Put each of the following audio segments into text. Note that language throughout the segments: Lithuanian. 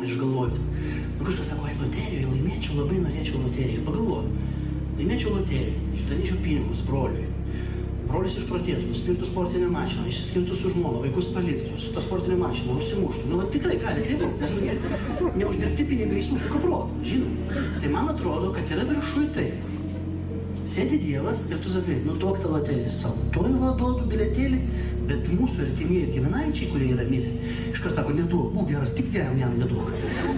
bet aš galvoju, nu kažkas sako, loterijoje laimėčiau, labai norėčiau loterijoje. Pagalvoju, laimėčiau loterijoje, išdalyčiau pinigus broliui. Brolis išprotėtų, nusipirktų sportinę mašiną, išsiskirtų su žmona, vaikus paliktų, su tą sportinę mašiną užsimuštų. Nu, va, tikrai gali taip būti, nes neuždirbti pinigai susuka protą, žinai. Tai man atrodo, kad yra viršui tai. Sėdi Dievas ir tu sakai, nu duok tą loteriją savo. Tuoj va duodu biletėlį, bet mūsų artimieji ir giminaičiai, kurie yra mirę, iškart sako, neduok, būk geras, tik jam neduok.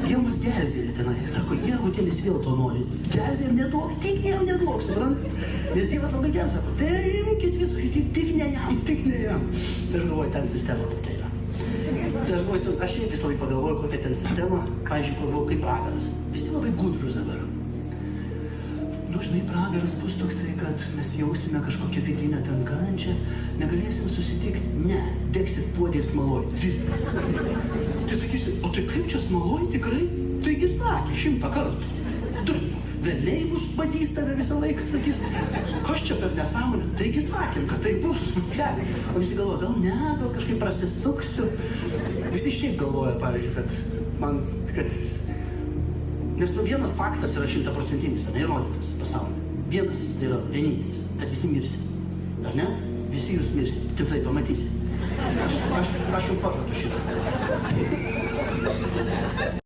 Jie mus gelbėja tenai, sako, Jergutėlis vėl to nori. Gelbėjam neduok, tik jam neduok, suprant? Nes Dievas labai geras, sako, tai rinkit visų, tik ne jam, tik ne jam. Tai aš galvoju, ten sistema tokia yra. Tai aš galvoju, aš vis labai pagalvoju, kokia ten sistema, pavyzdžiui, galvoju, kaip pragaras. Visi labai gudrus dabar. Nu, žinai, pragaras bus toksai, kad mes jausime kažkokią vidinę ten kančią, negalėsim susitikti, ne, degsit puodė ir smaloj, viskas. Tai sakysi, o tai kaip čia smaloj tikrai? Taigi sakė 100 kartų. Vėliai bus badys tave visą laiką, sakys, kas čia per nesąmonę? Taigi sakėm, kad tai bus. O visi galvoja, gal ne, gal kažkaip prasisuksiu. Visi šiaip galvoja, pavyzdžiui, kad nes nu vienas faktas yra 100%, tai neįrodytas pasaulyje. Vienas tai yra vienintelis, kad visi mirsi. Ar ne? Visi jūs mirsi, tikrai pamatysi. Aš jau pažadu šitą.